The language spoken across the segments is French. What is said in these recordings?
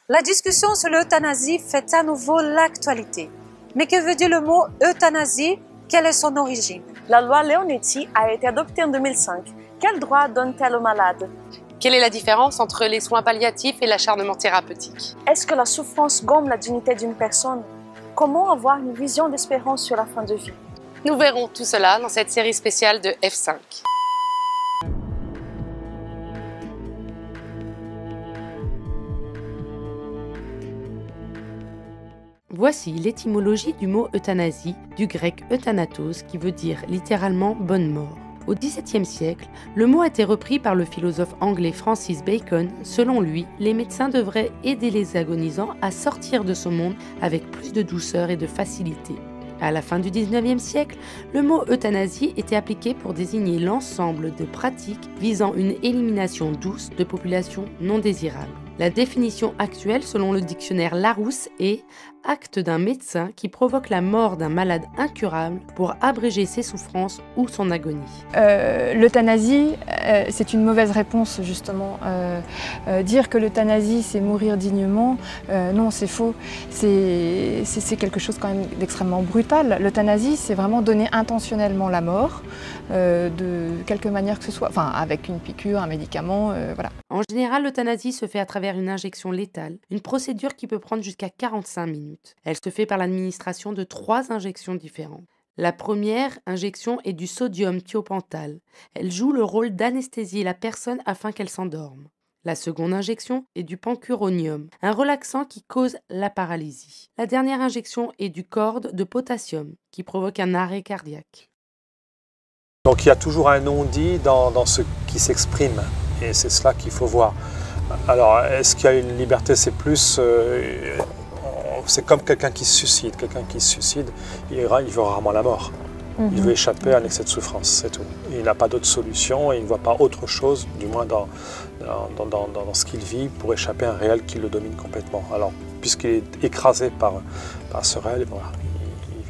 La discussion sur l'euthanasie fait à nouveau l'actualité. Mais que veut dire le mot euthanasie? Quelle est son origine? La loi Leonetti a été adoptée en 2005. Quel droit donne-t-elle aux malades? Quelle est la différence entre les soins palliatifs et l'acharnement thérapeutique? Est-ce que la souffrance gomme la dignité d'une personne? Comment avoir une vision d'espérance sur la fin de vie? Nous verrons tout cela dans cette série spéciale de F5. Voici l'étymologie du mot euthanasie, du grec euthanatos, qui veut dire littéralement bonne mort. Au XVIIe siècle, le mot a été repris par le philosophe anglais Francis Bacon. Selon lui, les médecins devraient aider les agonisants à sortir de ce monde avec plus de douceur et de facilité. À la fin du XIXe siècle, le mot euthanasie était appliqué pour désigner l'ensemble de pratiques visant une élimination douce de populations non désirables. La définition actuelle, selon le dictionnaire Larousse, est « acte d'un médecin qui provoque la mort d'un malade incurable pour abréger ses souffrances ou son agonie ». L'euthanasie, c'est une mauvaise réponse justement. Dire que l'euthanasie, c'est mourir dignement, non, c'est faux. C'est quelque chose quand même d'extrêmement brutal. L'euthanasie, c'est vraiment donner intentionnellement la mort, de quelque manière que ce soit, enfin avec une piqûre, un médicament, voilà. En général, l'euthanasie se fait à travers une injection létale, une procédure qui peut prendre jusqu'à 45 minutes. Elle se fait par l'administration de 3 injections différentes. La première injection est du sodium thiopental. Elle joue le rôle d'anesthésier la personne afin qu'elle s'endorme. La seconde injection est du pancuronium, un relaxant qui cause la paralysie. La dernière injection est du corde de potassium, qui provoque un arrêt cardiaque. Donc il y a toujours un non-dit dans ce qui s'exprime, et c'est cela qu'il faut voir. Alors, est-ce qu'il y a une liberté? C'est plus... c'est comme quelqu'un qui se suicide. Quelqu'un qui se suicide, il veut rarement la mort. Il veut échapper à un excès de souffrance, c'est tout. Il n'a pas d'autre solution et il ne voit pas autre chose, du moins dans ce qu'il vit, pour échapper à un réel qui le domine complètement. Alors, puisqu'il est écrasé par ce réel, voilà,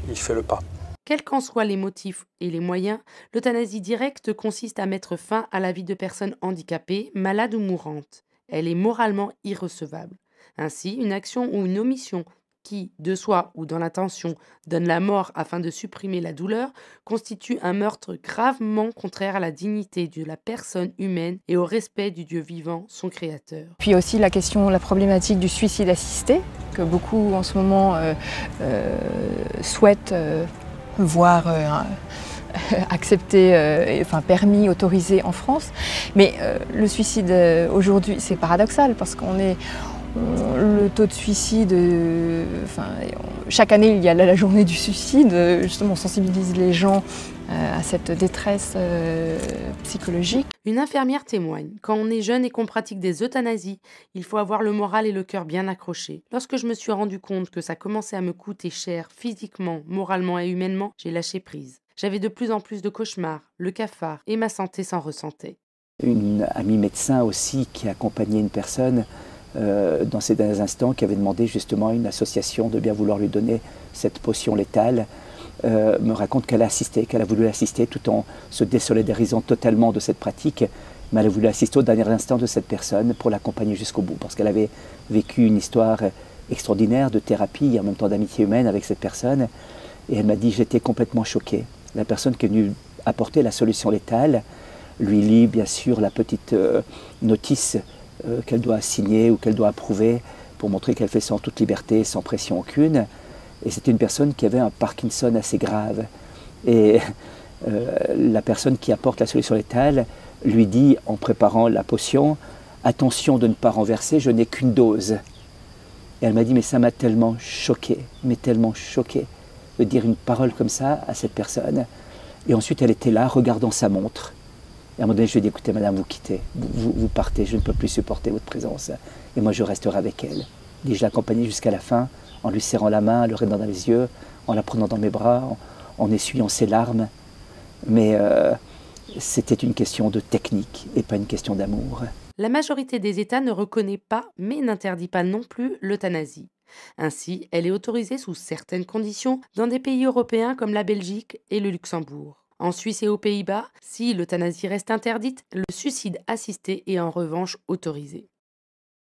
il fait le pas. Quels qu'en soient les motifs et les moyens, l'euthanasie directe consiste à mettre fin à la vie de personnes handicapées, malades ou mourantes. Elle est moralement irrecevable. Ainsi, une action ou une omission qui, de soi ou dans l'intention, donne la mort afin de supprimer la douleur, constitue un meurtre gravement contraire à la dignité de la personne humaine et au respect du Dieu vivant, son créateur. Puis aussi la problématique du suicide assisté, que beaucoup en ce moment souhaitent voir accepté, enfin permis, autorisé en France. Mais le suicide aujourd'hui, c'est paradoxal parce le taux de suicide, chaque année il y a la journée du suicide, justement on sensibilise les gens à cette détresse psychologique. Une infirmière témoigne, quand on est jeune et qu'on pratique des euthanasies, il faut avoir le moral et le cœur bien accrochés. Lorsque je me suis rendu compte que ça commençait à me coûter cher physiquement, moralement et humainement, j'ai lâché prise. J'avais de plus en plus de cauchemars, le cafard et ma santé s'en ressentait. Une amie médecin aussi qui accompagnait une personne dans ces derniers instants, qui avait demandé justement à une association de bien vouloir lui donner cette potion létale, me raconte qu'elle a voulu assister tout en se désolidarisant totalement de cette pratique, mais elle a voulu assister au dernier instant de cette personne pour l'accompagner jusqu'au bout, parce qu'elle avait vécu une histoire extraordinaire de thérapie et en même temps d'amitié humaine avec cette personne, et elle m'a dit: j'étais complètement choquée. La personne qui est venue apporter la solution létale lui lit bien sûr la petite notice qu'elle doit signer ou qu'elle doit approuver pour montrer qu'elle fait ça en toute liberté, sans pression aucune. Et c'était une personne qui avait un Parkinson assez grave. Et la personne qui apporte la solution létale lui dit, en préparant la potion: attention de ne pas renverser, je n'ai qu'une dose. Et elle m'a dit: mais ça m'a tellement choqué, de dire une parole comme ça à cette personne. Et ensuite elle était là, regardant sa montre. Et à un moment donné, je lui ai dit: écoutez madame, vous quittez, vous partez, je ne peux plus supporter votre présence. Et moi je resterai avec elle. Et je l'ai accompagnée jusqu'à la fin, en lui serrant la main, le regardant dans les yeux, en la prenant dans mes bras, en essuyant ses larmes. Mais c'était une question de technique et pas une question d'amour. La majorité des États ne reconnaît pas, mais n'interdit pas non plus l'euthanasie. Ainsi, elle est autorisée sous certaines conditions dans des pays européens comme la Belgique et le Luxembourg. En Suisse et aux Pays-Bas, si l'euthanasie reste interdite, le suicide assisté est en revanche autorisé.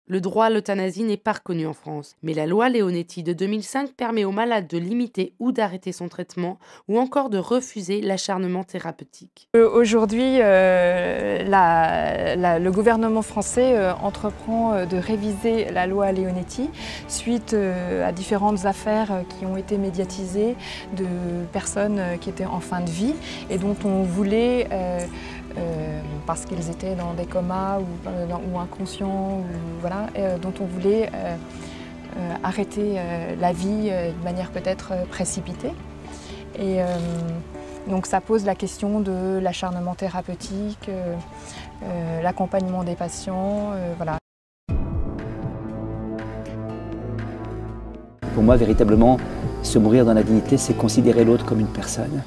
Le droit à l'euthanasie n'est pas reconnu en France, mais la loi Leonetti de 2005 permet aux malades de limiter ou d'arrêter son traitement, ou encore de refuser l'acharnement thérapeutique. Aujourd'hui, le gouvernement français entreprend de réviser la loi Leonetti suite à différentes affaires qui ont été médiatisées de personnes qui étaient en fin de vie et dont on voulait parce qu'ils étaient dans des comas ou inconscients, ou, voilà, dont on voulait arrêter la vie de manière peut-être précipitée. Et donc ça pose la question de l'acharnement thérapeutique, l'accompagnement des patients, voilà. Pour moi, véritablement, se mourir dans la dignité, c'est considérer l'autre comme une personne.